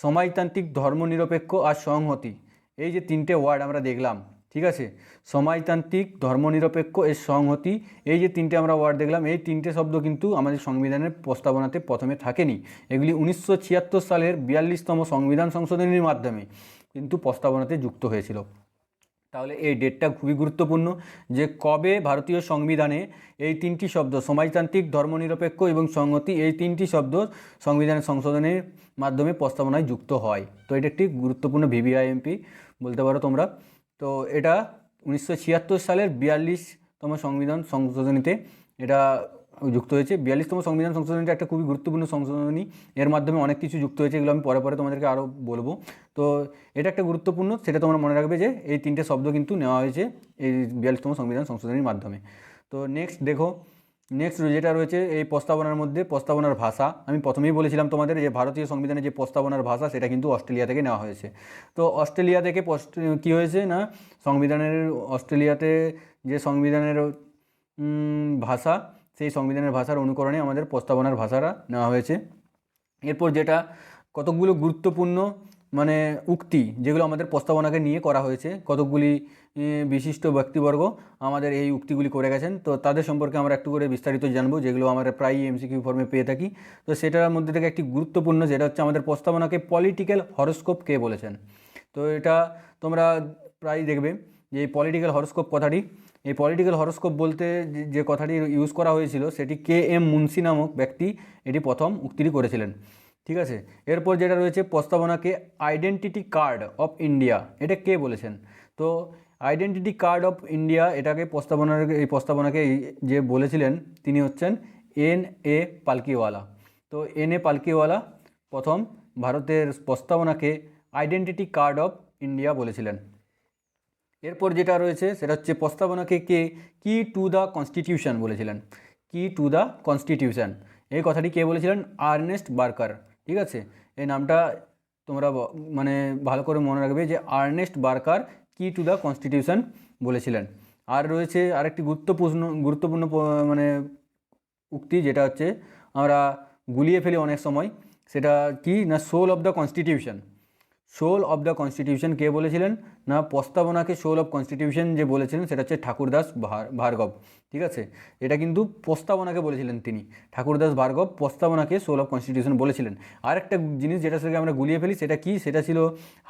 সমাজতান্ত্রিক, ধর্মনিরপেক্ষ আর সংহতি, এই যে 3টে ওয়ার্ড আমরা দেখলাম। ঠিক আছে, সমাজতান্ত্রিক, ধর্মনিরপেক্ষ এর সংহতি, এই যে 3টে আমরা ওয়ার্ড দেখলাম, এই 3টে শব্দ কিন্তু আমাদের সংবিধানের প্রস্তাবনাতে প্রথমে থাকেনি। এগুলি 1976 সালের 42তম সংবিধান সংশোধনীর মাধ্যমে কিন্তু প্রস্তাবনাতে যুক্ত হয়েছিল। তাহলে এই ডেটটা খুবই গুরুত্বপূর্ণ যে কবে ভারতীয় সংবিধানে এই তিনটি শব্দ সমাজতান্ত্রিক, ধর্মনিরপেক্ষ এবং সংহতি, এই তিনটি শব্দ সংবিধানের সংশোধনের মাধ্যমে প্রস্তাবনায় যুক্ত হয়। তো এটা একটি গুরুত্বপূর্ণ ভিভিআইএমপি বলতে পারো তোমরা। তো এটা 1976 সালের 42তম সংবিধান সংশোধনীতে এটা যুক্ত হয়েছে। 42তম সংবিধান সংশোধনীটা একটা খুবই গুরুত্বপূর্ণ সংশোধনী, এর মাধ্যমে অনেক কিছু যুক্ত হয়েছে, এগুলো আমি পরে পরে তোমাদেরকে আরও বলবো। তো এটা একটা গুরুত্বপূর্ণ, সেটা তোমরা মনে রাখবে যে এই তিনটে শব্দ কিন্তু নেওয়া হয়েছে এই 42তম সংবিধান সংশোধনীর মাধ্যমে। তো নেক্সট দেখো, নেক্সট যেটা রয়েছে এই প্রস্তাবনার মধ্যে, প্রস্তাবনার ভাষা। আমি প্রথমেই বলেছিলাম তোমাদের যে ভারতীয় সংবিধানের যে প্রস্তাবনার ভাষা সেটা কিন্তু অস্ট্রেলিয়া থেকে নেওয়া হয়েছে। তো অস্ট্রেলিয়া থেকে কী হয়েছে না, সংবিধানের অস্ট্রেলিয়াতে যে সংবিধানের ভাষা, সেই সংবিধানের ভাষার অনুকরণে আমাদের প্রস্তাবনার ভাষাটা নেওয়া হয়েছে। এরপর যেটা কতকগুলো গুরুত্বপূর্ণ মানে উক্তি যেগুলো আমাদের প্রস্তাবনাকে নিয়ে করা হয়েছে, কতকগুলি বিশিষ্ট ব্যক্তিবর্গ আমাদের এই উক্তিগুলি করে গেছেন। তো তাদের সম্পর্কে আমরা একটু করে বিস্তারিত জানবো, যেগুলো আমরা প্রায়ই এমসিকিউ ফর্মে পেয়ে থাকি। তো সেটার মধ্যে থেকে একটি গুরুত্বপূর্ণ যেটা হচ্ছে আমাদের প্রস্তাবনাকে পলিটিক্যাল হরোস্কোপ কে বলেছেন। তো এটা তোমরা প্রায়ই দেখবে যে এই পলিটিক্যাল হরোস্কোপ কথাটি, এই পলিটিক্যাল হরোস্কোপ বলতে যে কথাটি ইউজ করা হয়েছিল সেটি KM মুন্সি নামক ব্যক্তি এটি প্রথম উক্তিটি করেছিলেন। ঠিক আছে, এরপর যেটা রয়েছে প্রস্তাবনাকে আইডেন্টিটি কার্ড অফ ইন্ডিয়া, এটা কে বলেছেন। তো আইডেন্টিটি কার্ড অফ ইন্ডিয়া এটাকে এই প্রস্তাবনাকে যে বলেছিলেন তিনি হচ্ছেন N.A. পালকিওয়ালা। তো N.A. পালকিওয়ালা প্রথম ভারতের প্রস্তাবনাকে আইডেন্টিটি কার্ড অফ ইন্ডিয়া বলেছিলেন। এরপর যেটা রয়েছে সেটা হচ্ছে প্রস্তাবনাকে কে কি টু দ্য কনস্টিটিউশন বলেছিলেন। কি টু দ্য কনস্টিটিউশন এই কথাটি কে বলেছিলেন, আর্নেস্ট বার্কার। ঠিক আছে, এই নামটা তোমরা মানে ভালো করে মনে রাখবে যে আর্নেস্ট বার্কার কি টু দ্য কনস্টিটিউশন বলেছিলেন। আর রয়েছে আরেকটি গুরুত্বপূর্ণ মানে উক্তি যেটা হচ্ছে আমরা গুলিয়ে ফেলি অনেক সময়, সেটা কি না soul of the constitution. Soul of the constitution কে বলেছিলেন না, প্রস্তাবনাকে সোল অফ কনস্টিটিউশন যে বলেছিলেন সেটা হচ্ছে ঠাকুরদাস ভার্গব। ঠিক আছে, এটা কিন্তু প্রস্তাবনাকে বলেছিলেন তিনি, ঠাকুরদাস ভার্গব প্রস্তাবনাকে সোল অফ কনস্টিটিউশন বলেছিলেন। আর একটা জিনিস যেটা থেকে আমরা গুলিয়ে ফেলি সেটা কি, সেটা ছিল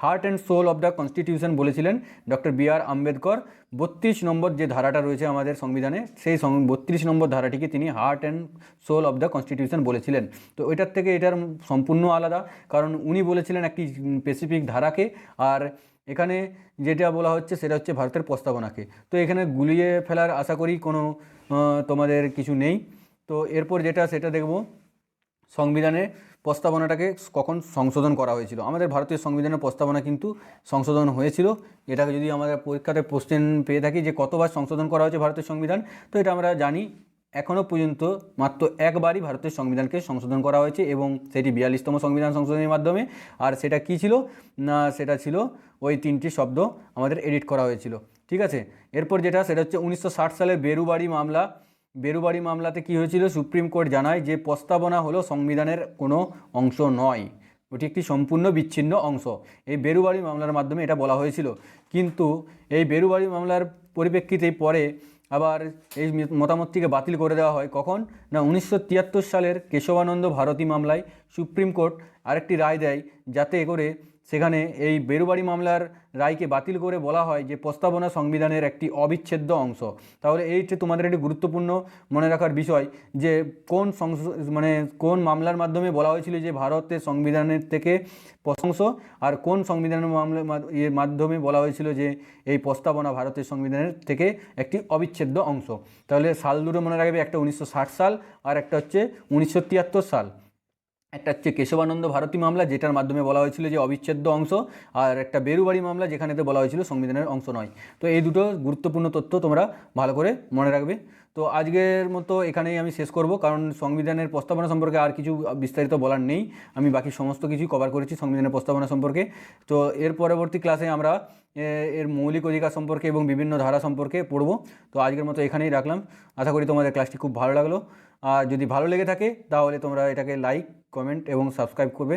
heart and soul of the constitution বলেছিলেন ডক্টর B.R. আম্বেদকর। 32 নম্বর যে ধারাটা রয়েছে আমাদের সংবিধানে, সেই 32 নম্বর ধারাটিকে তিনি heart and soul of the constitution বলেছিলেন। তো এটার থেকে এটার সম্পূর্ণ আলাদা, কারণ উনি বলেছিলেন একটি স্পেসিফিক ধারাকে, আর এখানে যেটা বলা হচ্ছে সেটা হচ্ছে ভারতের প্রস্তাবনাকে। তো এখানে গুলিয়ে ফেলার আশা করি কোনো তোমাদের কিছু নেই। তো এরপর যেটা সেটা দেখব সংবিধানে প্রস্তাবনাটাকে কখন সংশোধন করা হয়েছিল। আমাদের ভারতীয় সংবিধানের প্রস্তাবনা কিন্তু সংশোধন হয়েছিল। এটাকে যদি আমাদের পরীক্ষাতে কোশ্চেন পেয়ে থাকি যে কতবার সংশোধন করা হয়েছে ভারতের সংবিধান, তো এটা আমরা জানি এখনও পর্যন্ত মাত্র একবারই ভারতের সংবিধানকে সংশোধন করা হয়েছে, এবং সেটি 42তম সংবিধান সংশোধনের মাধ্যমে। আর সেটা কি ছিল না, সেটা ছিল ওই তিনটি শব্দ আমাদের এডিট করা হয়েছিল। ঠিক আছে, এরপর যেটা সেটা হচ্ছে 1960 সালের বেরুবাড়ি মামলা। বেরুবাড়ি মামলাতে কি হয়েছিল, সুপ্রিম কোর্ট জানায় যে প্রস্তাবনা হলো সংবিধানের কোনো অংশ নয়, ওটি একটি সম্পূর্ণ বিচ্ছিন্ন অংশ। এই বেরুবাড়ি মামলার মাধ্যমে এটা বলা হয়েছিল। কিন্তু এই বেরুবাড়ি মামলার পরিপ্রেক্ষিতে পরে আবার এই মতামতটিকে বাতিল করে দেওয়া হয়। কখন না, 1973 সালের কেশবানন্দ ভারতী মামলায় সুপ্রিম কোর্ট আরেকটি রায় দেয়, যাতে করে সেখানে এই বেরুবাড়ি মামলার রায়কে বাতিল করে বলা হয় যে প্রস্তাবনা সংবিধানের একটি অবিচ্ছেদ্য অংশ। তাহলে এইটা তোমাদের একটি গুরুত্বপূর্ণ মনে রাখার বিষয় যে কোন মামলার মাধ্যমে বলা হয়েছিল যে ভারতের সংবিধানের থেকে অংশ, আর কোন সংবিধানের মাধ্যমে বলা হয়েছিল যে এই প্রস্তাবনা ভারতের সংবিধানের থেকে একটি অবিচ্ছেদ্য অংশ। তাহলে সাল দুটো মনে রাখবে, একটা 1960 সাল আর একটা হচ্ছে 1973 সাল। একটা হচ্ছে কেশবানন্দ ভারতী মামলা, যেটার মাধ্যমে বলা হয়েছিল যে অবিচ্ছেদ্য অংশ, আর একটা বেরুবাড়ি মামলা যেখানেতে বলা হয়েছিল সংবিধানের অংশ নয়। তো এই দুটো গুরুত্বপূর্ণ তথ্য তোমরা ভালো করে মনে রাখবে। তো আজকের মতো এখানেই আমি শেষ করব, কারণ সংবিধানের প্রস্তাবনা সম্পর্কে আর কিছু বিস্তারিত বলার নেই। আমি বাকি সমস্ত কিছুই কভার করেছি সংবিধানের প্রস্তাবনা সম্পর্কে। তো এর পরবর্তী ক্লাসে আমরা এর মৌলিক অধিকার সম্পর্কে এবং বিভিন্ন ধারা সম্পর্কে পড়ব। তো আজকের মতো এখানেই রাখলাম। আশা করি তোমাদের ক্লাসটি খুব ভালো লাগলো। আর যদি ভালো লেগে থাকে তাহলে তোমরা এটাকে লাইক, কমেন্ট এবং সাবস্ক্রাইব করবে।